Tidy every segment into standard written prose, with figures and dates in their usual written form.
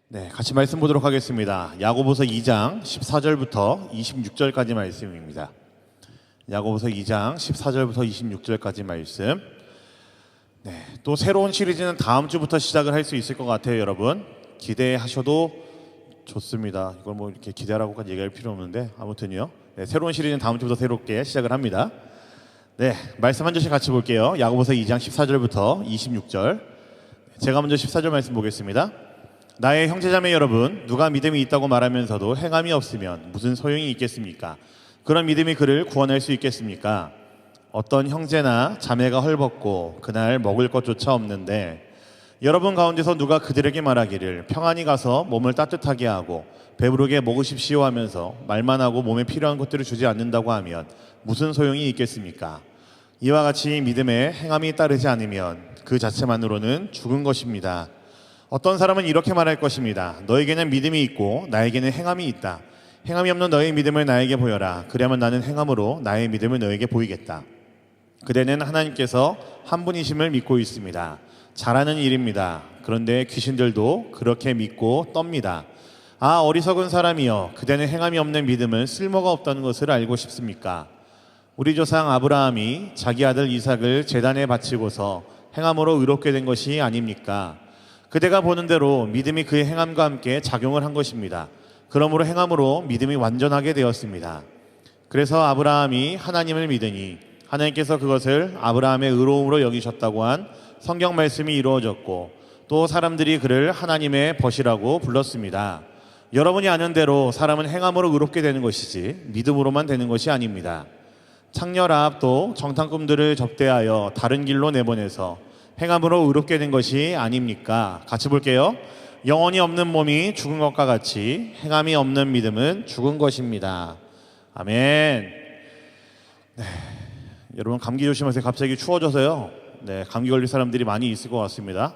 네, 같이 말씀 보도록 하겠습니다. 야고보서 2장 14절부터 26절까지 말씀입니다. 야고보서 2장 14절부터 26절까지 말씀. 네, 또 새로운 시리즈는 다음 주부터 시작을 할 수 있을 것 같아요, 여러분. 기대하셔도 좋습니다. 이걸 뭐 이렇게 기대하라고까지 얘기할 필요 없는데 아무튼요. 네, 새로운 시리즈는 다음 주부터 새롭게 시작을 합니다. 네, 말씀 한 절씩 같이 볼게요. 야고보서 2장 14절부터 26절. 제가 먼저 14절 말씀 보겠습니다. 나의 형제자매 여러분, 누가 믿음이 있다고 말하면서도 행함이 없으면 무슨 소용이 있겠습니까? 그런 믿음이 그를 구원할 수 있겠습니까? 어떤 형제나 자매가 헐벗고 그날 먹을 것조차 없는데 여러분 가운데서 누가 그들에게 말하기를 평안히 가서 몸을 따뜻하게 하고 배부르게 먹으십시오 하면서 말만 하고 몸에 필요한 것들을 주지 않는다고 하면 무슨 소용이 있겠습니까? 이와 같이 믿음에 행함이 따르지 않으면 그 자체만으로는 죽은 것입니다. 어떤 사람은 이렇게 말할 것입니다. 너에게는 믿음이 있고 나에게는 행함이 있다. 행함이 없는 너의 믿음을 나에게 보여라. 그러면 나는 행함으로 나의 믿음을 너에게 보이겠다. 그대는 하나님께서 한 분이심을 믿고 있습니다. 잘하는 일입니다. 그런데 귀신들도 그렇게 믿고 떱니다. 아, 어리석은 사람이여, 그대는 행함이 없는 믿음은 쓸모가 없다는 것을 알고 싶습니까? 우리 조상 아브라함이 자기 아들 이삭을 제단에 바치고서 행함으로 의롭게 된 것이 아닙니까? 그대가 보는 대로 믿음이 그의 행함과 함께 작용을 한 것입니다. 그러므로 행함으로 믿음이 완전하게 되었습니다. 그래서 아브라함이 하나님을 믿으니 하나님께서 그것을 아브라함의 의로움으로 여기셨다고 한 성경 말씀이 이루어졌고 또 사람들이 그를 하나님의 벗이라고 불렀습니다. 여러분이 아는 대로 사람은 행함으로 의롭게 되는 것이지 믿음으로만 되는 것이 아닙니다. 창녀 라합도 정탐꾼들을 접대하여 다른 길로 내보내서 행함으로 의롭게 된 것이 아닙니까? 같이 볼게요. 영혼이 없는 몸이 죽은 것과 같이 행함이 없는 믿음은 죽은 것입니다. 아멘. 네, 여러분 감기 조심하세요. 갑자기 추워져서요. 네, 감기 걸릴 사람들이 많이 있을 것 같습니다.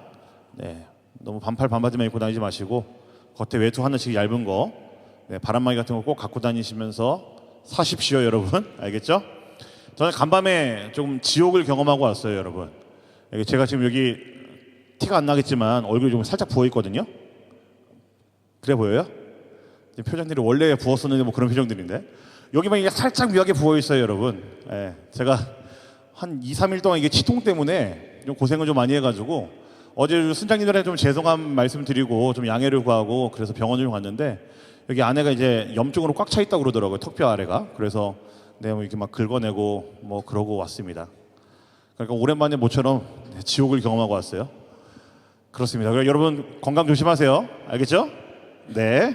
네, 너무 반팔 반바지만 입고 다니지 마시고 겉에 외투 하나씩 얇은 거, 네, 바람막이 같은 거 꼭 갖고 다니시면서 사십시오, 여러분. 알겠죠? 저는 간밤에 좀 지옥을 경험하고 왔어요, 여러분. 제가 지금 여기 티가 안 나겠지만 얼굴이 좀 살짝 부어 있거든요. 그래 보여요? 표정들이 원래 부었었는데 뭐 그런 표정들인데 여기만 이게 살짝 묘하게 부어 있어요, 여러분. 예, 제가 한 2, 3일 동안 이게 치통 때문에 좀 고생을 좀 많이 해가지고 어제 순장님들한테 좀 죄송한 말씀 드리고 좀 양해를 구하고 그래서 병원을 갔는데 여기 안에가 이제 염증으로 꽉 차 있다고 그러더라고요, 턱뼈 아래가. 그래서 네, 뭐 이렇게 막 긁어내고 뭐 그러고 왔습니다. 그러니까 오랜만에 모처럼 지옥을 경험하고 왔어요. 그렇습니다. 그러니까 여러분 건강 조심하세요. 알겠죠? 네.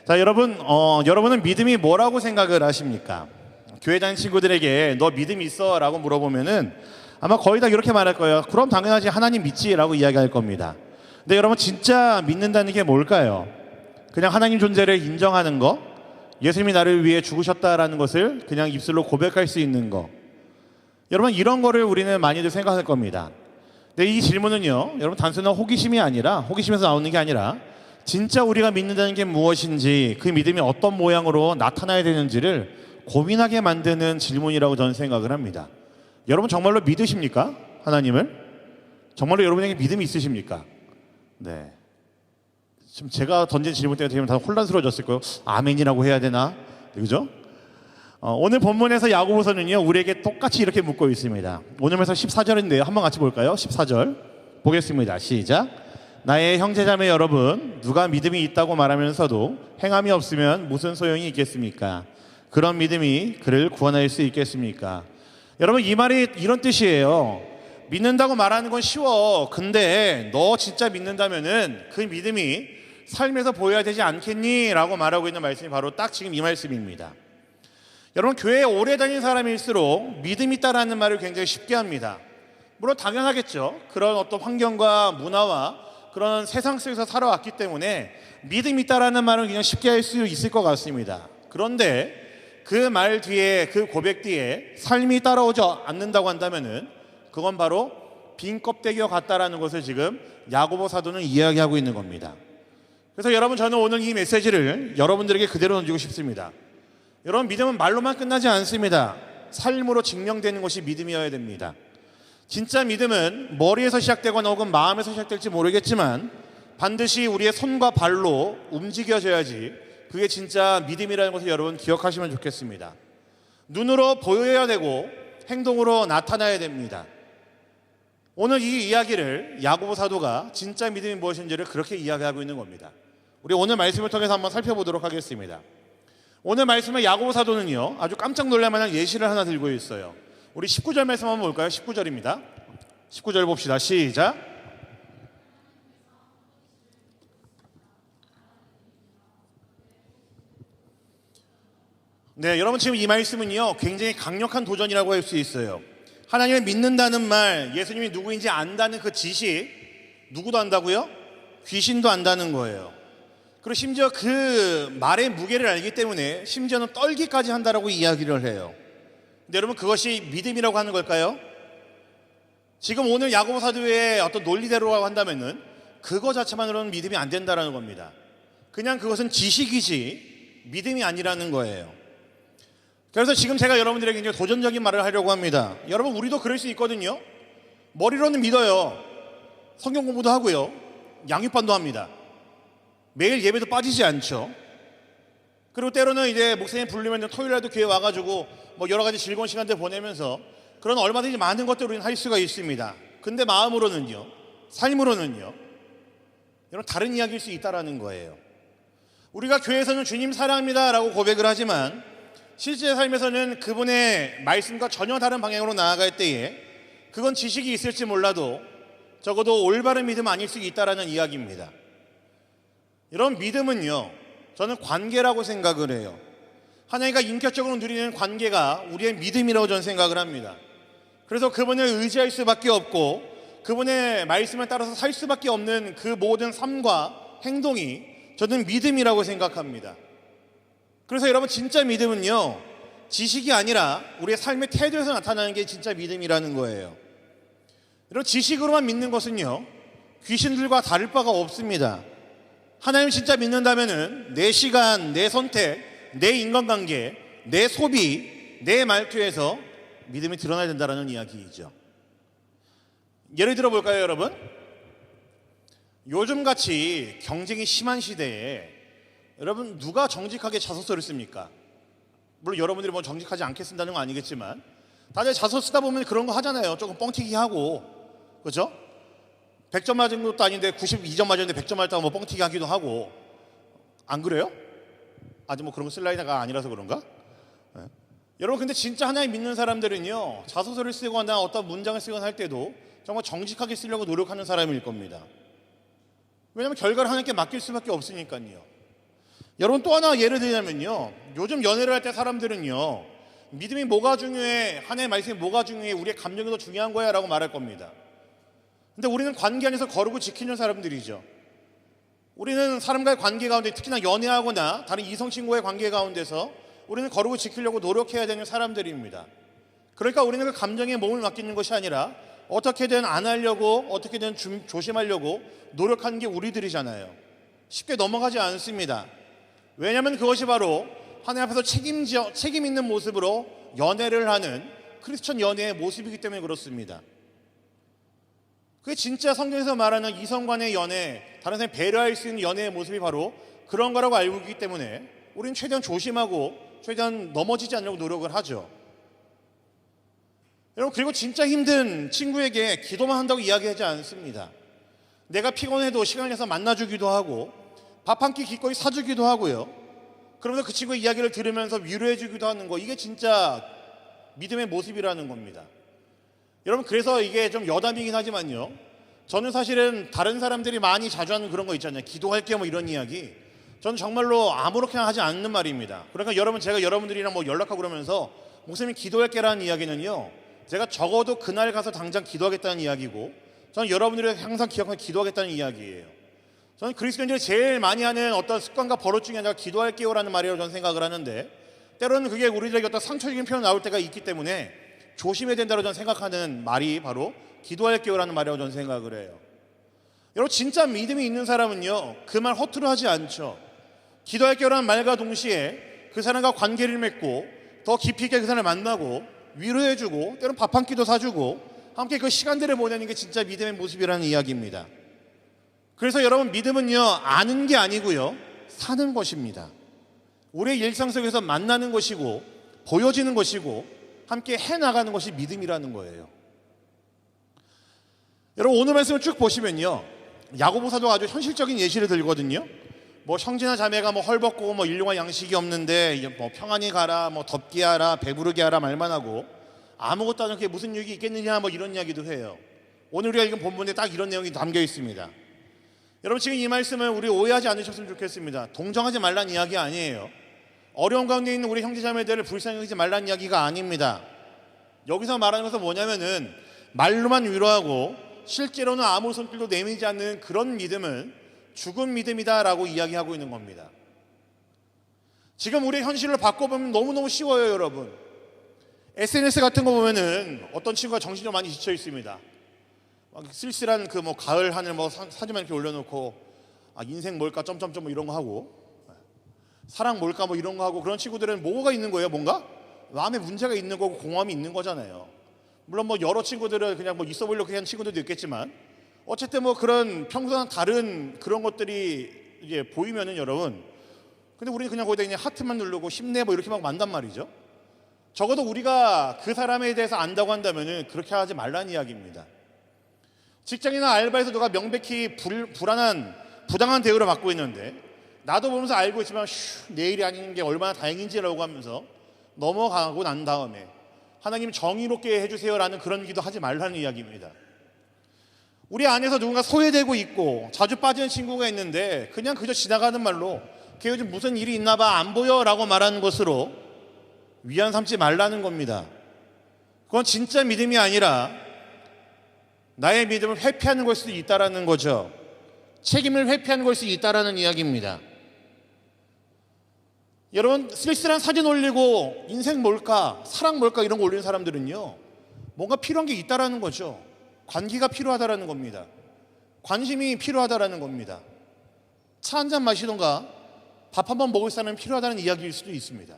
자, 여러분은 믿음이 뭐라고 생각을 하십니까? 교회 다니는 친구들에게 너 믿음 있어? 라고 물어보면은 아마 거의 다 이렇게 말할 거예요. 그럼 당연하지, 하나님 믿지? 라고 이야기할 겁니다. 근데 여러분 진짜 믿는다는 게 뭘까요? 그냥 하나님 존재를 인정하는 거, 예수님이 나를 위해 죽으셨다라는 것을 그냥 입술로 고백할 수 있는 거, 여러분 이런 거를 우리는 많이들 생각할 겁니다. 근데 이 질문은요, 여러분 단순한 호기심이 아니라, 호기심에서 나오는 게 아니라 진짜 우리가 믿는다는 게 무엇인지, 그 믿음이 어떤 모양으로 나타나야 되는지를 고민하게 만드는 질문이라고 저는 생각을 합니다. 여러분 정말로 믿으십니까? 하나님을? 정말로 여러분에게 믿음이 있으십니까? 네. 지금 제가 던진 질문 때문에 다 혼란스러워졌을 거예요. 아멘이라고 해야 되나? 그죠? 오늘 본문에서 야고보서는요, 우리에게 똑같이 이렇게 묻고 있습니다. 오늘에서 14절인데요. 한번 같이 볼까요? 14절 보겠습니다. 시작. 나의 형제자매 여러분, 누가 믿음이 있다고 말하면서도 행함이 없으면 무슨 소용이 있겠습니까? 그런 믿음이 그를 구원할 수 있겠습니까? 여러분 이 말이 이런 뜻이에요. 믿는다고 말하는 건 쉬워. 근데 너 진짜 믿는다면은 그 믿음이 삶에서 보여야 되지 않겠니? 라고 말하고 있는 말씀이 바로 딱 지금 이 말씀입니다. 여러분 교회에 오래 다닌 사람일수록 믿음이 있다라는 말을 굉장히 쉽게 합니다. 물론 당연하겠죠. 그런 어떤 환경과 문화와 그런 세상 속에서 살아왔기 때문에 믿음이 있다라는 말은 그냥 쉽게 할 수 있을 것 같습니다. 그런데 그 말 뒤에, 그 고백 뒤에 삶이 따라오지 않는다고 한다면은 그건 바로 빈 껍데기와 같다라는 것을 지금 야고보 사도는 이야기하고 있는 겁니다. 그래서 여러분 저는 오늘 이 메시지를 여러분들에게 그대로 던지고 싶습니다. 여러분 믿음은 말로만 끝나지 않습니다. 삶으로 증명되는 것이 믿음이어야 됩니다. 진짜 믿음은 머리에서 시작되거나 혹은 마음에서 시작될지 모르겠지만 반드시 우리의 손과 발로 움직여져야지 그게 진짜 믿음이라는 것을 여러분 기억하시면 좋겠습니다. 눈으로 보여야 되고 행동으로 나타나야 됩니다. 오늘 이 이야기를 야고보 사도가 진짜 믿음이 무엇인지를 그렇게 이야기하고 있는 겁니다. 우리 오늘 말씀을 통해서 한번 살펴보도록 하겠습니다. 오늘 말씀의 야고보 사도는요, 아주 깜짝 놀랄 만한 예시를 하나 들고 있어요. 우리 19절 말씀 한번 볼까요? 19절입니다. 19절 봅시다. 시작. 네, 여러분 지금 이 말씀은요, 굉장히 강력한 도전이라고 할 수 있어요. 하나님을 믿는다는 말, 예수님이 누구인지 안다는 그 지식, 누구도 안다고요? 귀신도 안다는 거예요. 그리고 심지어 그 말의 무게를 알기 때문에 심지어는 떨기까지 한다라고 이야기를 해요. 근데 여러분 그것이 믿음이라고 하는 걸까요? 지금 오늘 야고보 사도의 어떤 논리대로 한다면은 그거 자체만으로는 믿음이 안 된다라는 겁니다. 그냥 그것은 지식이지 믿음이 아니라는 거예요. 그래서 지금 제가 여러분들에게 굉장히 도전적인 말을 하려고 합니다. 여러분 우리도 그럴 수 있거든요. 머리로는 믿어요. 성경 공부도 하고요. 양육반도 합니다. 매일 예배도 빠지지 않죠. 그리고 때로는 이제 목사님 부르면 토요일날도 교회 와가지고 뭐 여러 가지 즐거운 시간들 보내면서 그런 얼마든지 많은 것들을 우리는 할 수가 있습니다. 근데 마음으로는요, 삶으로는요, 여러분 다른 이야기일 수 있다라는 거예요. 우리가 교회에서는 주님 사랑합니다 라고 고백을 하지만 실제 삶에서는 그분의 말씀과 전혀 다른 방향으로 나아갈 때에 그건 지식이 있을지 몰라도 적어도 올바른 믿음 아닐 수 있다라는 이야기입니다. 이런 믿음은요, 저는 관계라고 생각을 해요. 하나님과 인격적으로 누리는 관계가 우리의 믿음이라고 저는 생각을 합니다. 그래서 그분을 의지할 수밖에 없고 그분의 말씀에 따라서 살 수밖에 없는 그 모든 삶과 행동이 저는 믿음이라고 생각합니다. 그래서 여러분 진짜 믿음은요, 지식이 아니라 우리의 삶의 태도에서 나타나는 게 진짜 믿음이라는 거예요. 여러분 지식으로만 믿는 것은요, 귀신들과 다를 바가 없습니다. 하나님 진짜 믿는다면은 내 시간, 내 선택, 내 인간관계, 내 소비, 내 말투에서 믿음이 드러나야 된다는 이야기이죠. 예를 들어 볼까요, 여러분? 요즘같이 경쟁이 심한 시대에 여러분 누가 정직하게 자소서를 씁니까? 물론 여러분들이 뭐 정직하지 않게 쓴다는 건 아니겠지만 다들 자소서 쓰다 보면 그런 거 하잖아요. 조금 뻥튀기 하고, 그렇죠? 100점 맞은 것도 아닌데 92점 맞았는데 100점 맞았다고 뭐 뻥튀기 하기도 하고, 안 그래요? 아직 뭐 그런 거 쓸 나이가 아니라서 그런가? 네. 여러분 근데 진짜 하나님 믿는 사람들은요, 자소서를 쓰거나 어떤 문장을 쓰거나 할 때도 정말 정직하게 쓰려고 노력하는 사람일 겁니다. 왜냐하면 결과를 하나님께 맡길 수밖에 없으니까요. 여러분 또 하나 예를 들자면요, 요즘 연애를 할 때 사람들은요, 믿음이 뭐가 중요해, 하나님의 말씀이 뭐가 중요해, 우리의 감정이 더 중요한 거야 라고 말할 겁니다. 근데 우리는 관계 안에서 거르고 지키는 사람들이죠. 우리는 사람과의 관계 가운데, 특히나 연애하거나 다른 이성 친구의 관계 가운데서 우리는 거르고 지키려고 노력해야 되는 사람들입니다. 그러니까 우리는 그 감정에 몸을 맡기는 것이 아니라 어떻게든 안 하려고, 어떻게든 조심하려고 노력하는 게 우리들이잖아요. 쉽게 넘어가지 않습니다. 왜냐하면 그것이 바로 하나님 앞에서 책임 있는 모습으로 연애를 하는 크리스천 연애의 모습이기 때문에 그렇습니다. 그게 진짜 성경에서 말하는 이성 간의 연애, 다른 사람을 배려할 수 있는 연애의 모습이 바로 그런 거라고 알고 있기 때문에 우리는 최대한 조심하고 최대한 넘어지지 않으려고 노력을 하죠. 여러분 그리고 진짜 힘든 친구에게 기도만 한다고 이야기하지 않습니다. 내가 피곤해도 시간을 내서 만나주기도 하고 밥 한 끼 기꺼이 사주기도 하고요. 그러면서 그 친구의 이야기를 들으면서 위로해주기도 하는 거, 이게 진짜 믿음의 모습이라는 겁니다. 여러분 그래서 이게 좀 여담이긴 하지만요, 저는 사실은 다른 사람들이 많이 자주 하는 그런 거 있잖아요. 기도할게요 뭐 이런 이야기, 저는 정말로 아무렇게나 하지 않는 말입니다. 그러니까 여러분 제가 여러분들이랑 뭐 연락하고 그러면서 목사님 기도할게라는 이야기는요, 제가 적어도 그날 가서 당장 기도하겠다는 이야기고, 저는 여러분들이 항상 기억하고 기도하겠다는 이야기예요. 저는 그리스도인들이 제일 많이 하는 어떤 습관과 버릇 중에 하나가 기도할게요라는 말이라고 저는 생각을 하는데, 때로는 그게 우리들에게 어떤 상처적인 표현 나올 때가 있기 때문에 조심해야 된다고 저는 생각하는 말이 바로 기도할게요라는 말이라고 저는 생각을 해요. 여러분 진짜 믿음이 있는 사람은요, 그 말 허투루 하지 않죠. 기도할게요라는 말과 동시에 그 사람과 관계를 맺고 더 깊이 있게 그 사람을 만나고 위로해주고 때로는 밥 한 끼도 사주고 함께 그 시간들을 보내는 게 진짜 믿음의 모습이라는 이야기입니다. 그래서 여러분, 믿음은요, 아는 게 아니고요, 사는 것입니다. 우리의 일상 속에서 만나는 것이고 보여지는 것이고 함께 해나가는 것이 믿음이라는 거예요. 여러분, 오늘 말씀을 쭉 보시면요, 야고보 사도가 아주 현실적인 예시를 들거든요. 뭐 형제나 자매가 뭐 헐벗고 뭐 일용할 양식이 없는데 뭐 평안히 가라, 뭐 덥게 하라, 배부르게 하라 말만 하고 아무것도 안 하는 게 무슨 유익이 있겠느냐, 뭐 이런 이야기도 해요. 오늘 우리가 읽은 본문에 딱 이런 내용이 담겨 있습니다. 여러분, 지금 이 말씀을 우리 오해하지 않으셨으면 좋겠습니다. 동정하지 말란 이야기 아니에요. 어려운 가운데 있는 우리 형제자매들을 불쌍히 여기지 말란 이야기가 아닙니다. 여기서 말하는 것은 뭐냐면은 말로만 위로하고 실제로는 아무 손길도 내밀지 않는 그런 믿음은 죽은 믿음이다라고 이야기하고 있는 겁니다. 지금 우리의 현실을 바꿔보면 너무너무 쉬워요, 여러분. SNS 같은 거 보면은 어떤 친구가 정신이 많이 지쳐 있습니다. 막 쓸쓸한 그 뭐 가을 하늘 뭐 사진만 이렇게 올려놓고 인생 뭘까 점점점 뭐 이런 거 하고 사랑 뭘까 뭐 이런 거 하고, 그런 친구들은 뭐가 있는 거예요? 뭔가 마음에 문제가 있는 거고 공허함이 있는 거잖아요. 물론 뭐 여러 친구들은 그냥 뭐 있어 보려고 하는 친구들도 있겠지만 어쨌든 뭐 그런 평소랑 다른 그런 것들이 이제 보이면은 여러분, 근데 우리는 그냥 거기다 그냥 하트만 누르고 힘내 뭐 이렇게 막 만단 말이죠. 적어도 우리가 그 사람에 대해서 안다고 한다면은 그렇게 하지 말라는 이야기입니다. 직장이나 알바에서 누가 명백히 불안한 부당한 대우를 받고 있는데 나도 보면서 알고 있지만 내일이 아닌 게 얼마나 다행인지라고 하면서 넘어가고 난 다음에 하나님 정의롭게 해주세요라는 그런 기도 하지 말라는 이야기입니다. 우리 안에서 누군가 소외되고 있고 자주 빠지는 친구가 있는데 그냥 그저 지나가는 말로 걔 요즘 무슨 일이 있나 봐 안 보여 라고 말하는 것으로 위안 삼지 말라는 겁니다. 그건 진짜 믿음이 아니라 나의 믿음을 회피하는 걸 수도 있다라는 거죠. 책임을 회피하는 걸 수도 있다라는 이야기입니다. 여러분, 쓸쓸한 사진 올리고 인생 뭘까, 사랑 뭘까 이런 거 올리는 사람들은요, 뭔가 필요한 게 있다라는 거죠. 관계가 필요하다라는 겁니다. 관심이 필요하다라는 겁니다. 차 한 잔 마시던가 밥 한 번 먹을 사람이 필요하다는 이야기일 수도 있습니다.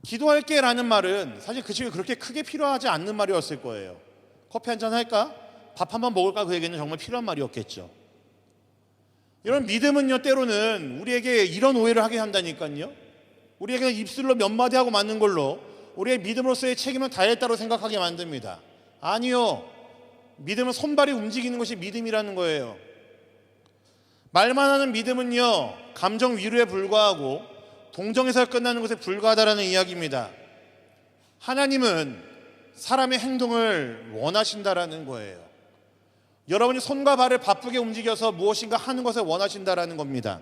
기도할게 라는 말은 사실 그 친구가 그렇게 크게 필요하지 않는 말이었을 거예요. 커피 한 잔 할까? 밥 한 번 먹을까? 그에게는 정말 필요한 말이었겠죠. 이런 믿음은요, 때로는 우리에게 이런 오해를 하게 한다니까요. 우리에게 입술로 몇 마디 하고 맞는 걸로 우리의 믿음으로서의 책임을 다했다고 생각하게 만듭니다. 아니요, 믿음은 손발이 움직이는 것이 믿음이라는 거예요. 말만 하는 믿음은요, 감정 위로에 불과하고 동정에서 끝나는 것에 불과하다라는 이야기입니다. 하나님은 사람의 행동을 원하신다라는 거예요. 여러분이 손과 발을 바쁘게 움직여서 무엇인가 하는 것을 원하신다라는 겁니다.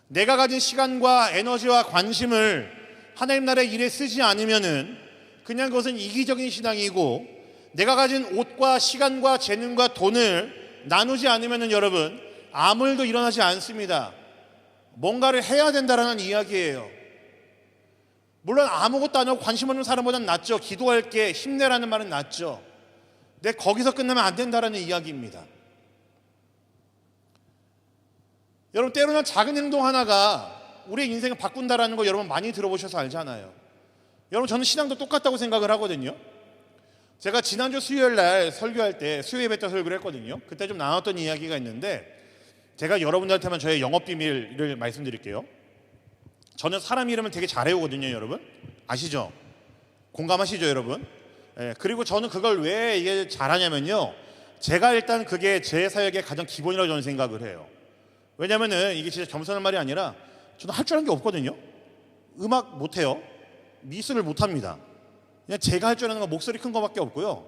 내가 가진 시간과 에너지와 관심을 하나님 나라의 일에 쓰지 않으면은 그냥 그것은 이기적인 신앙이고, 내가 가진 옷과 시간과 재능과 돈을 나누지 않으면은 여러분 아무 일도 일어나지 않습니다. 뭔가를 해야 된다라는 이야기예요. 물론 아무것도 안 하고 관심 없는 사람보다는 낫죠. 기도할게, 힘내라는 말은 낫죠. 근데 거기서 끝나면 안 된다라는 이야기입니다. 여러분, 때로는 작은 행동 하나가 우리의 인생을 바꾼다라는 거 여러분 많이 들어보셔서 알잖아요. 여러분, 저는 신앙도 똑같다고 생각을 하거든요. 제가 지난주 수요일 날 설교할 때 수요 예배 때 설교를 했거든요. 그때 좀 나눴던 이야기가 있는데, 제가 여러분들한테만 저의 영업 비밀을 말씀드릴게요. 저는 사람 이름을 되게 잘 외우거든요, 여러분. 아시죠? 공감하시죠, 여러분? 그리고 저는 그걸 왜 이게 잘하냐면요, 제가 일단 그게 제 사역의 가장 기본이라고 저는 생각을 해요. 왜냐면은 이게 진짜 겸손한 말이 아니라 저는 할 줄 아는 게 없거든요. 음악 못해요. 미술을 못합니다. 그냥 제가 할 줄 아는 건 목소리 큰 거밖에 없고요.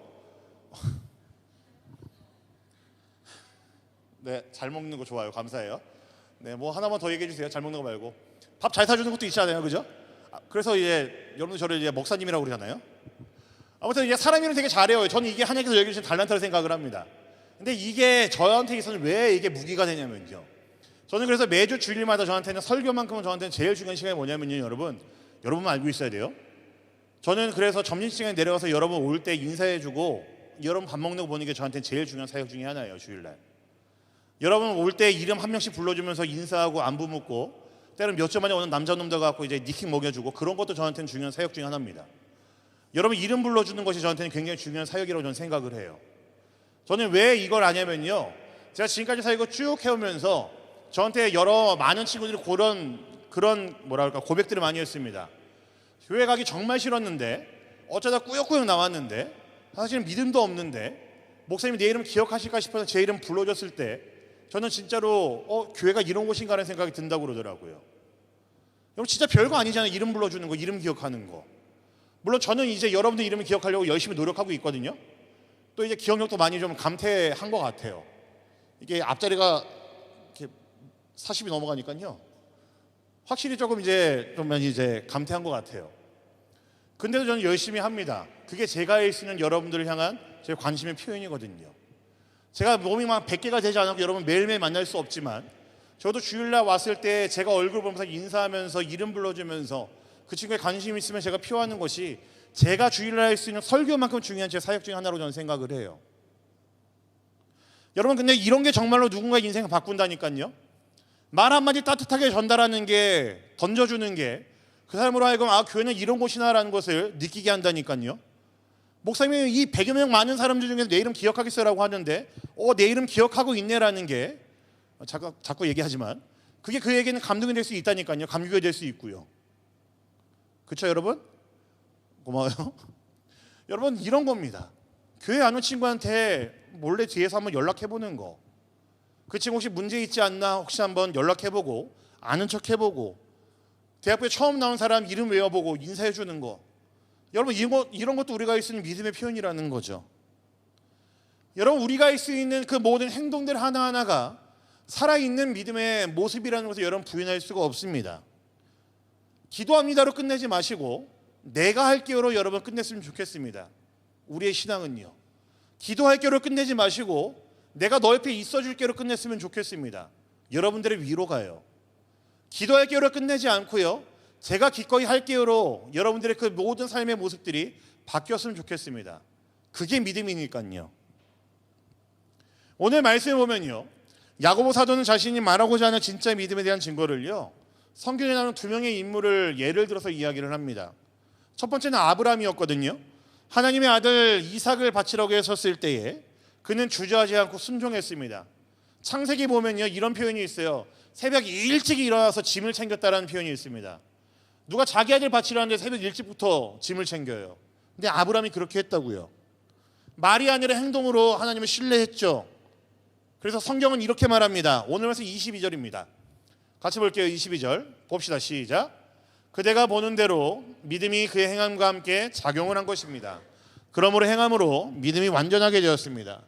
네, 잘 먹는 거 좋아요. 감사해요. 네, 뭐 하나만 더 얘기해 주세요. 잘 먹는 거 말고. 밥 잘 사주는 것도 있잖아요, 그죠? 그래서 이제 여러분 저를 이제 목사님이라고 그러잖아요. 아무튼 이게 사람 일은 되게 잘해요. 저는 이게 하나님께서 여기 주신 달란트를 생각을 합니다. 근데 이게 저한테 있어서는 왜 이게 무기가 되냐면요, 저는 그래서 매주 주일마다 저한테는 설교만큼은 저한테는 제일 중요한 시간이 뭐냐면요, 여러분 알고 있어야 돼요. 저는 그래서 점심시간에 내려가서 여러분 올 때 인사해주고 여러분 밥 먹는 거 보는 게 저한테는 제일 중요한 사역 중에 하나예요, 주일날. 여러분 올 때 이름 한 명씩 불러주면서 인사하고 안부 묻고, 때로는 몇 주 만에 오는 남자놈들 갖고 이제 니킥 먹여주고, 그런 것도 저한테는 중요한 사역 중에 하나입니다. 여러분 이름 불러주는 것이 저한테는 굉장히 중요한 사역이라고 저는 생각을 해요. 저는 왜 이걸 아냐면요, 제가 지금까지 살고 쭉 해오면서 저한테 여러 많은 친구들이 그런 뭐랄까 고백들을 많이 했습니다. 교회 가기 정말 싫었는데 어쩌다 꾸역꾸역 나왔는데 사실은 믿음도 없는데 목사님이 내 이름 기억하실까 싶어서 제 이름 불러줬을 때 저는 진짜로 교회가 이런 곳인가 하는 생각이 든다고 그러더라고요. 여러분 진짜 별거 아니잖아요. 이름 불러주는 거, 이름 기억하는 거. 물론 저는 이제 여러분들 이름을 기억하려고 열심히 노력하고 있거든요. 또 이제 기억력도 많이 좀 감퇴한 것 같아요. 이게 앞자리가 이렇게 40이 넘어가니까요. 확실히 조금 이제 좀 많이 이제 감퇴한 것 같아요. 근데도 저는 열심히 합니다. 그게 제가 할 수 있는 여러분들을 향한 제 관심의 표현이거든요. 제가 몸이 막 100개가 되지 않고 여러분 매일매일 만날 수 없지만 저도 주일날 왔을 때 제가 얼굴 보면서 인사하면서 이름 불러주면서 그 친구에 관심 있으면 제가 표하는 것이 제가 주일날 할 수 있는 설교만큼 중요한 제 사역 중에 하나로 저는 생각을 해요. 여러분 근데 이런 게 정말로 누군가의 인생을 바꾼다니까요. 말 한마디 따뜻하게 전달하는 게, 던져주는 게 그 사람으로 하여금 교회는 이런 곳이나라는 것을 느끼게 한다니까요. 목사님이 이 100여 명 많은 사람들 중에서 내 이름 기억하겠어라고 하는데 내 이름 기억하고 있네라는 게 자꾸 얘기하지만 그게 그에게는 감동이 될 수 있다니까요. 감격이 될 수 있고요. 그렇죠 여러분? 고마워요. 여러분 이런 겁니다. 교회 안 온 친구한테 몰래 뒤에서 한번 연락해보는 거. 그 친구 혹시 문제 있지 않나 혹시 한번 연락해보고 아는 척해보고 대학교에 처음 나온 사람 이름 외워보고 인사해주는 거. 여러분 이런 것도 우리가 할 수 있는 믿음의 표현이라는 거죠. 여러분 우리가 할 수 있는 그 모든 행동들 하나하나가 살아있는 믿음의 모습이라는 것을 여러분 부인할 수가 없습니다. 기도합니다로 끝내지 마시고 내가 할게요로 여러분 끝냈으면 좋겠습니다. 우리의 신앙은요. 기도할게요로 끝내지 마시고 내가 너 옆에 있어줄게요로 끝냈으면 좋겠습니다. 여러분들의 위로가요. 기도할게요로 끝내지 않고요. 제가 기꺼이 할게요로 여러분들의 그 모든 삶의 모습들이 바뀌었으면 좋겠습니다. 그게 믿음이니까요. 오늘 말씀을 보면요. 야고보 사도는 자신이 말하고자 하는 진짜 믿음에 대한 증거를요. 성경에 나오는 두 명의 인물을 예를 들어서 이야기를 합니다. 첫 번째는 아브라함이었거든요. 하나님의 아들 이삭을 바치라고 했었을 때에 그는 주저하지 않고 순종했습니다. 창세기 보면요. 이런 표현이 있어요. 새벽 일찍 일어나서 짐을 챙겼다라는 표현이 있습니다. 누가 자기 아들 바치라는데 새벽 일찍부터 짐을 챙겨요. 근데 아브라함이 그렇게 했다고요. 말이 아니라 행동으로 하나님을 신뢰했죠. 그래서 성경은 이렇게 말합니다. 오늘 말씀 22절입니다. 같이 볼게요. 22절 봅시다. 시작. 그대가 보는 대로 믿음이 그의 행함과 함께 작용을 한 것입니다. 그러므로 행함으로 믿음이 완전하게 되었습니다.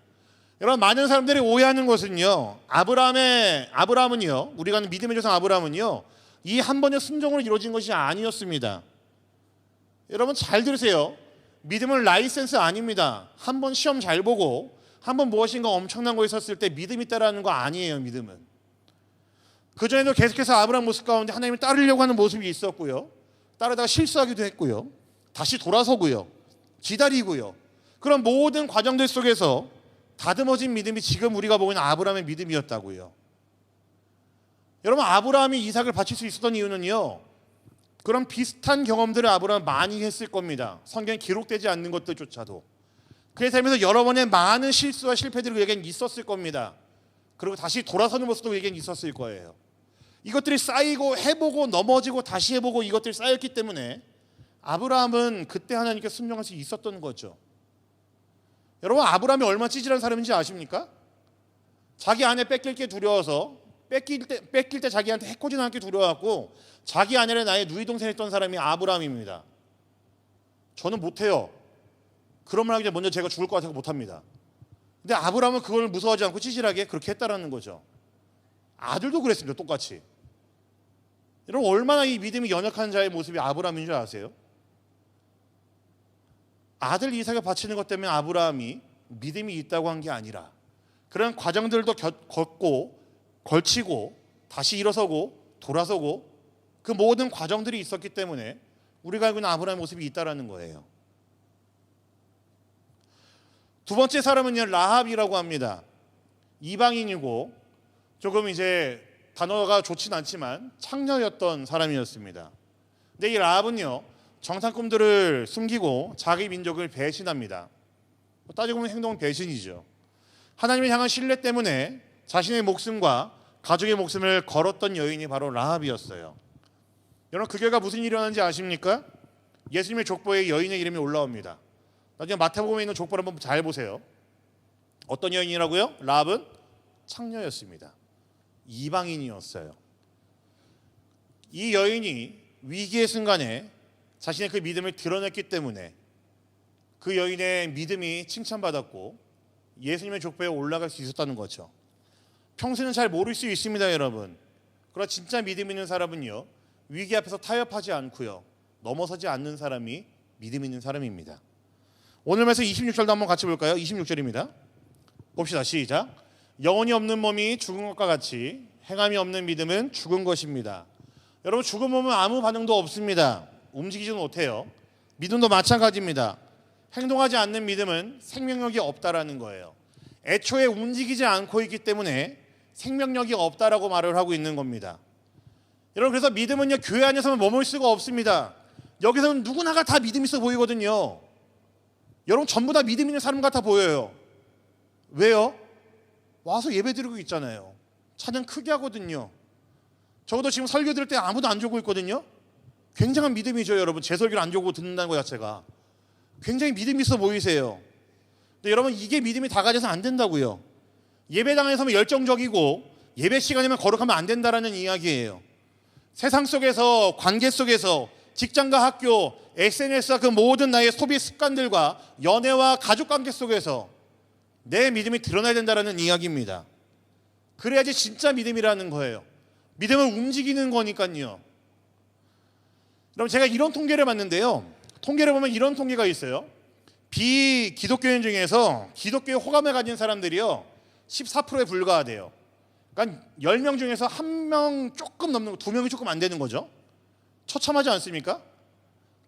여러분 많은 사람들이 오해하는 것은요. 아브라함은요. 우리가 아는 믿음의 조상 아브라함은요. 이 한 번의 순종으로 이루어진 것이 아니었습니다. 여러분 잘 들으세요. 믿음은 라이센스 아닙니다. 한 번 시험 잘 보고 한 번 무엇인가 엄청난 거 있었을 때 믿음이 있다라는 거 아니에요. 믿음은. 그전에도 계속해서 아브라함 모습 가운데 하나님을 따르려고 하는 모습이 있었고요. 따르다가 실수하기도 했고요. 다시 돌아서고요. 기다리고요. 그런 모든 과정들 속에서 다듬어진 믿음이 지금 우리가 보고 있는 아브라함의 믿음이었다고요. 여러분 아브라함이 이삭을 바칠 수 있었던 이유는요. 그런 비슷한 경험들을 아브라함은 많이 했을 겁니다. 성경에 기록되지 않는 것들조차도. 그의 삶에서 여러 번의 많은 실수와 실패들이 그에겐 있었을 겁니다. 그리고 다시 돌아서는 모습도 그에겐 있었을 거예요. 이것들이 쌓이고 해보고 넘어지고 다시 해보고 이것들이 쌓였기 때문에 아브라함은 그때 하나님께 순종할 수 있었던 거죠. 여러분 아브라함이 얼마나 찌질한 사람인지 아십니까? 자기 아내 뺏길 게 두려워서 뺏길 때 자기한테 해코지 나게 두려워갖고 자기 아내를 나의 누이동생 했던 사람이 아브라함입니다. 저는 못해요. 그런 말 하기 전에 먼저 제가 죽을 것 같아서 못합니다. 근데 아브라함은 그걸 무서워하지 않고 찌질하게 그렇게 했다라는 거죠. 아들도 그랬습니다. 똑같이. 여러분 얼마나 이 믿음이 연약한 자의 모습이 아브라함인 줄 아세요? 아들 이삭을 바치는 것 때문에 아브라함이 믿음이 있다고 한 게 아니라 그런 과정들도 걷고 걸치고 다시 일어서고 돌아서고 그 모든 과정들이 있었기 때문에 우리가 알고 있는 아브라함의 모습이 있다라는 거예요. 두 번째 사람은요 라합이라고 합니다. 이방인이고 조금 이제 단어가 좋진 않지만 창녀였던 사람이었습니다. 근데 이 라합은요 정상 꿈들을 숨기고 자기 민족을 배신합니다. 따지고 보면 행동은 배신이죠. 하나님을 향한 신뢰 때문에 자신의 목숨과 가족의 목숨을 걸었던 여인이 바로 라합이었어요. 여러분, 그 결과 무슨 일이 일어났는지 아십니까? 예수님의 족보에 여인의 이름이 올라옵니다. 나중에 마태복음에 있는 족보를 한번 잘 보세요. 어떤 여인이라고요? 라합은 창녀였습니다. 이방인이었어요. 이 여인이 위기의 순간에 자신의 그 믿음을 드러냈기 때문에 그 여인의 믿음이 칭찬받았고 예수님의 족보에 올라갈 수 있었다는 거죠. 평소에는 잘 모를 수 있습니다, 여러분. 그러나 진짜 믿음 있는 사람은요, 위기 앞에서 타협하지 않고요, 넘어서지 않는 사람이 믿음 있는 사람입니다. 오늘 말씀 26절도 한번 같이 볼까요? 26절입니다. 봅시다. 시작. 영혼이 없는 몸이 죽은 것과 같이 행함이 없는 믿음은 죽은 것입니다. 여러분, 죽은 몸은 아무 반응도 없습니다. 움직이지는 못해요. 믿음도 마찬가지입니다. 행동하지 않는 믿음은 생명력이 없다라는 거예요. 애초에 움직이지 않고 있기 때문에 생명력이 없다라고 말을 하고 있는 겁니다. 여러분, 그래서 믿음은요, 교회 안에서만 머물 수가 없습니다. 여기서는 누구나가 다 믿음 있어 보이거든요. 여러분, 전부 다 믿음 있는 사람 같아 보여요. 왜요? 와서 예배 드리고 있잖아요. 찬양 크게 하거든요. 적어도 지금 설교 들을 때 아무도 안 조고 있거든요. 굉장한 믿음이죠, 여러분. 제 설교를 안 조고 듣는다는 것 자체가 굉장히 믿음 있어 보이세요. 근데 여러분, 이게 믿음이 다 가져서 안 된다고요. 예배당에서만 열정적이고 예배 시간이면 거룩하면 안 된다라는 이야기예요. 세상 속에서, 관계 속에서, 직장과 학교, SNS와 그 모든 나의 소비 습관들과 연애와 가족관계 속에서 내 믿음이 드러나야 된다는 이야기입니다. 그래야지 진짜 믿음이라는 거예요. 믿음은 움직이는 거니까요. 그럼 제가 이런 통계를 봤는데요, 통계를 보면 이런 통계가 있어요. 비기독교인 중에서 기독교에 호감을 가진 사람들이요 14%에 불과하대요. 그러니까 10명 중에서 1명 조금 넘는 거, 2명이 조금 안 되는 거죠. 처참하지 않습니까?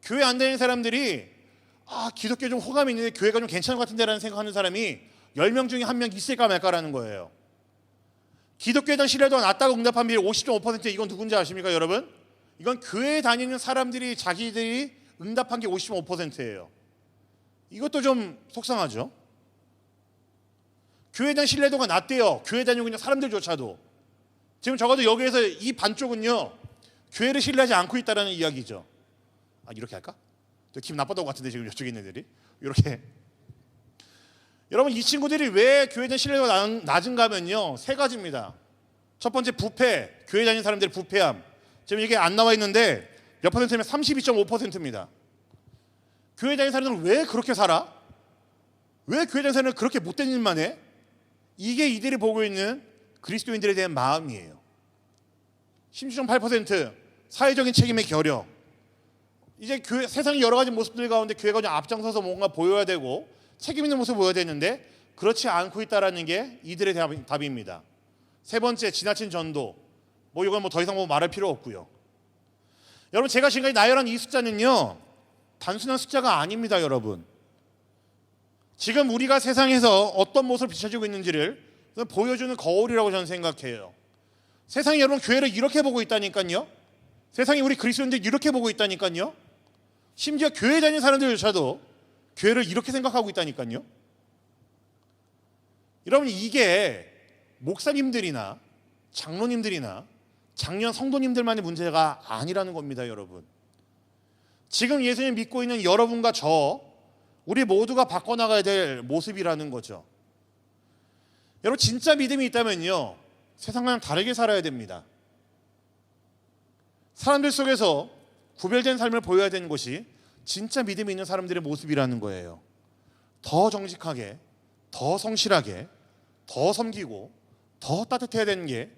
교회 안 다니는 사람들이 기독교에 좀 호감이 있는데 교회가 좀 괜찮은 것 같은데 라는 생각하는 사람이 10명 중에 1명 있을까 말까라는 거예요. 기독교에 대한 신뢰도가 낮다고 응답한 비율 50.5%. 이건 누군지 아십니까, 여러분? 이건 교회에 다니는 사람들이 자기들이 응답한 게 50.5%예요. 이것도 좀 속상하죠. 교회에 대한 신뢰도가 낮대요. 교회 다니고 있는 사람들조차도. 지금 적어도 여기에서 이 반쪽은요, 교회를 신뢰하지 않고 있다는 이야기죠. 이렇게 할까? 기분 나빴던 것 같은데 지금 이쪽에 있는 애들이 이렇게. 여러분, 이 친구들이 왜 교회에 대한 신뢰도가 낮은가 하면요, 세 가지입니다. 첫 번째, 부패. 교회 다니는 사람들의 부패함. 지금 이게 안 나와 있는데 몇 퍼센트면 32.5%입니다. 교회 다니는 사람들은 왜 그렇게 살아? 왜 교회 다니는 사람들은 그렇게 못된 일만 해? 이게 이들이 보고 있는 그리스도인들에 대한 마음이에요. 16.8% 사회적인 책임의 결여. 이제 교회, 세상의 여러 가지 모습들 가운데 교회가 좀 앞장서서 뭔가 보여야 되고 책임 있는 모습을 보여야 되는데 그렇지 않고 있다는 게 이들의 답입니다. 세 번째, 지나친 전도. 이건 더 이상 말할 필요 없고요. 여러분, 제가 지금까지 나열한 이 숫자는요, 단순한 숫자가 아닙니다, 여러분. 지금 우리가 세상에서 어떤 모습을 비춰주고 있는지를 보여주는 거울이라고 저는 생각해요. 세상이 여러분 교회를 이렇게 보고 있다니까요. 세상이 우리 그리스도인들 이렇게 보고 있다니까요. 심지어 교회 다니는 사람들조차도 교회를 이렇게 생각하고 있다니까요. 여러분, 이게 목사님들이나 장로님들이나 장년 성도님들만의 문제가 아니라는 겁니다, 여러분. 지금 예수님 믿고 있는 여러분과 우리 모두가 바꿔나가야 될 모습이라는 거죠. 여러분, 진짜 믿음이 있다면요, 세상과는 다르게 살아야 됩니다. 사람들 속에서 구별된 삶을 보여야 되는 것이 진짜 믿음이 있는 사람들의 모습이라는 거예요. 더 정직하게, 더 성실하게, 더 섬기고, 더 따뜻해야 되는 게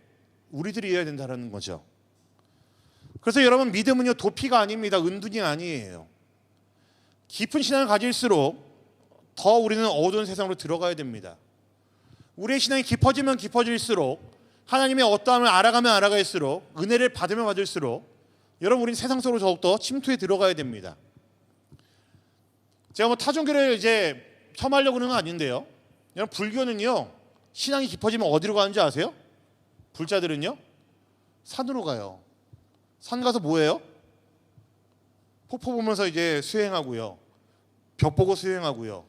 우리들이어야 된다는 거죠. 그래서 여러분, 믿음은요, 도피가 아닙니다. 은둔이 아니에요. 깊은 신앙을 가질수록 더 우리는 어두운 세상으로 들어가야 됩니다. 우리의 신앙이 깊어지면 깊어질수록, 하나님의 어떠함을 알아가면 알아갈수록, 은혜를 받으면 받을수록 여러분, 우리는 세상 속으로 더욱더 침투해 들어가야 됩니다. 제가 타종교를 이제 폄하하려고 그러는 건 아닌데요, 여러분, 불교는요, 신앙이 깊어지면 어디로 가는지 아세요? 불자들은요, 산으로 가요. 산 가서 뭐해요? 폭포 보면서 이제 수행하고요, 벽 보고 수행하고요,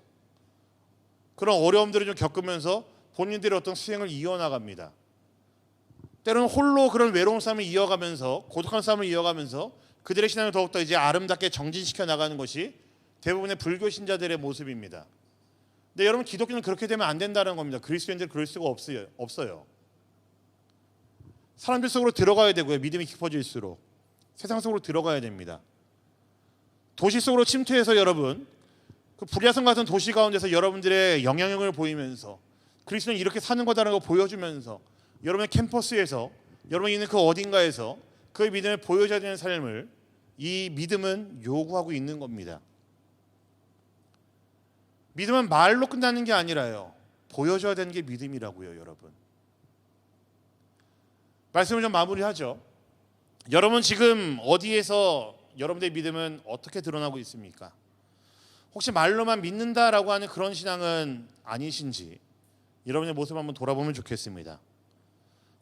그런 어려움들을 좀 겪으면서 본인들의 어떤 수행을 이어나갑니다. 때로는 홀로 그런 외로운 삶을 이어가면서 고독한 삶을 이어가면서 그들의 신앙을 더욱더 이제 아름답게 정진시켜 나가는 것이 대부분의 불교 신자들의 모습입니다. 근데 여러분, 기독교는 그렇게 되면 안 된다는 겁니다. 그리스도인들 그럴 수가 없어요. 사람들 속으로 들어가야 되고요. 믿음이 깊어질수록 세상 속으로 들어가야 됩니다. 도시 속으로 침투해서 여러분, 그 불야성 같은 도시 가운데서 여러분들의 영향력을 보이면서 그리스도는 이렇게 사는 거다라는 걸 보여주면서 여러분의 캠퍼스에서 여러분이 있는 그 어딘가에서 그 믿음을 보여줘야 되는 삶을 이 믿음은 요구하고 있는 겁니다. 믿음은 말로 끝나는 게 아니라요, 보여줘야 되는 게 믿음이라고요. 여러분, 말씀을 좀 마무리하죠. 여러분, 지금 어디에서 여러분들의 믿음은 어떻게 드러나고 있습니까? 혹시 말로만 믿는다라고 하는 그런 신앙은 아니신지 여러분의 모습 한번 돌아보면 좋겠습니다.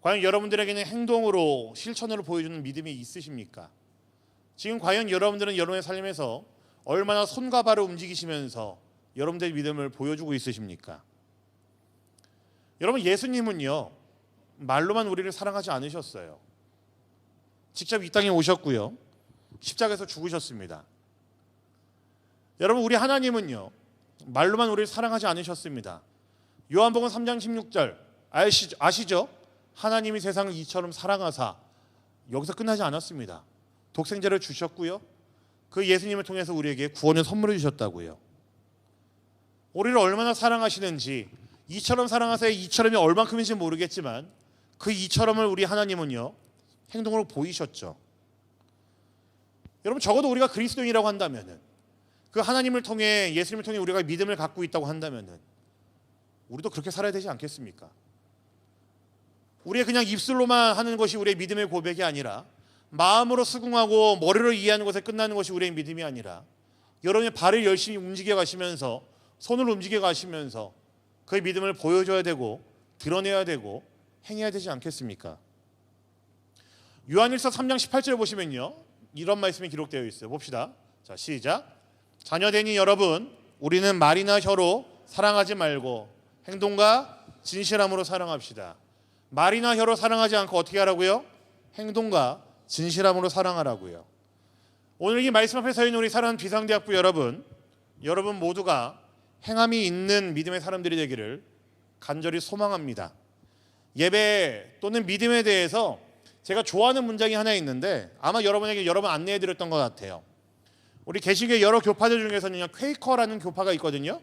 과연 여러분들에게는 행동으로 실천으로 보여주는 믿음이 있으십니까? 지금 과연 여러분들은 여러분의 삶에서 얼마나 손과 발을 움직이시면서 여러분들의 믿음을 보여주고 있으십니까? 여러분, 예수님은요, 말로만 우리를 사랑하지 않으셨어요. 직접 이 땅에 오셨고요, 십자가에서 죽으셨습니다. 여러분, 우리 하나님은요, 말로만 우리를 사랑하지 않으셨습니다. 요한복음 3장 16절 아시죠? 하나님이 세상을 이처럼 사랑하사, 여기서 끝나지 않았습니다. 독생자를 주셨고요, 그 예수님을 통해서 우리에게 구원의 선물을 주셨다고요. 우리를 얼마나 사랑하시는지, 이처럼 사랑하사의 이처럼이 얼만큼인지 모르겠지만 그 이처럼을 우리 하나님은요, 행동으로 보이셨죠. 여러분, 적어도 우리가 그리스도인이라고 한다면은, 그 하나님을 통해, 예수님을 통해 우리가 믿음을 갖고 있다고 한다면은 우리도 그렇게 살아야 되지 않겠습니까? 우리의 그냥 입술로만 하는 것이 우리의 믿음의 고백이 아니라, 마음으로 수긍하고 머리로 이해하는 것에 끝나는 것이 우리의 믿음이 아니라, 여러분의 발을 열심히 움직여 가시면서, 손을 움직여 가시면서 그의 믿음을 보여줘야 되고 드러내야 되고 행해야 되지 않겠습니까? 요한일서 3장 18절 보시면요, 이런 말씀이 기록되어 있어요. 봅시다. 자, 시작. 자녀되니 여러분, 우리는 말이나 혀로 사랑하지 말고 행동과 진실함으로 사랑합시다. 말이나 혀로 사랑하지 않고 어떻게 하라고요? 행동과 진실함으로 사랑하라고요. 오늘 이 말씀 앞에 서 있는 우리 사랑하는 비상대학부 여러분 모두가 행함이 있는 믿음의 사람들이 되기를 간절히 소망합니다. 예배 또는 믿음에 대해서 제가 좋아하는 문장이 하나 있는데, 아마 여러분에게 여러 번 안내해드렸던 것 같아요. 우리 개신교의 여러 교파들 중에서는 퀘이커라는 교파가 있거든요.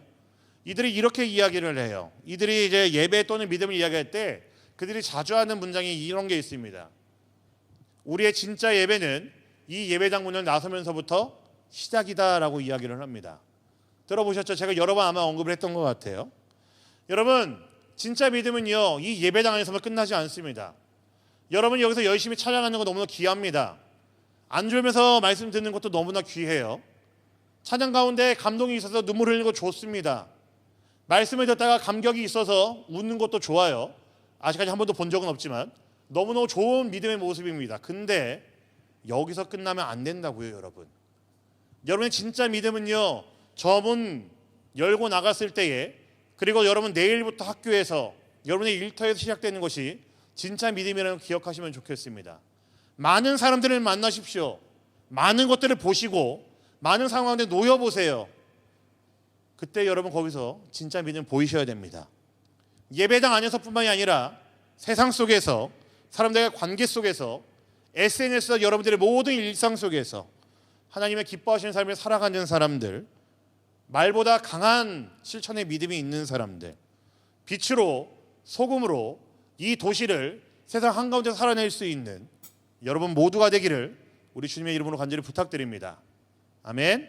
이들이 이렇게 이야기를 해요. 이들이 이제 예배 또는 믿음을 이야기할 때 그들이 자주 하는 문장이 이런 게 있습니다. 우리의 진짜 예배는 이 예배당 문을 나서면서부터 시작이다라고 이야기를 합니다. 들어보셨죠? 제가 여러 번 아마 언급을 했던 것 같아요. 여러분, 진짜 믿음은요, 이 예배당 안에서만 끝나지 않습니다. 여러분, 여기서 열심히 찬양하는 거 너무나 귀합니다. 안 졸면서 말씀 듣는 것도 너무나 귀해요. 찬양 가운데 감동이 있어서 눈물 흘리는 거 좋습니다. 말씀을 듣다가 감격이 있어서 웃는 것도 좋아요. 아직까지 한 번도 본 적은 없지만 너무너무 좋은 믿음의 모습입니다. 근데 여기서 끝나면 안 된다고요. 여러분의 진짜 믿음은요, 저 문 열고 나갔을 때에, 그리고 여러분 내일부터 학교에서, 여러분의 일터에서 시작되는 것이 진짜 믿음이라는 걸 기억하시면 좋겠습니다. 많은 사람들을 만나십시오. 많은 것들을 보시고 많은 상황 가운데 놓여보세요. 그때 여러분 거기서 진짜 믿음 보이셔야 됩니다. 예배당 안에서뿐만이 아니라 세상 속에서, 사람들과의 관계 속에서, SNS와 여러분들의 모든 일상 속에서 하나님의 기뻐하시는 삶을 살아가는 사람들, 말보다 강한 실천의 믿음이 있는 사람들, 빛으로 소금으로 이 도시를 세상 한가운데 살아낼 수 있는 여러분 모두가 되기를 우리 주님의 이름으로 간절히 부탁드립니다. 아멘.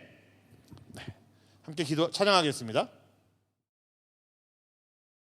네. 함께 찬양하겠습니다.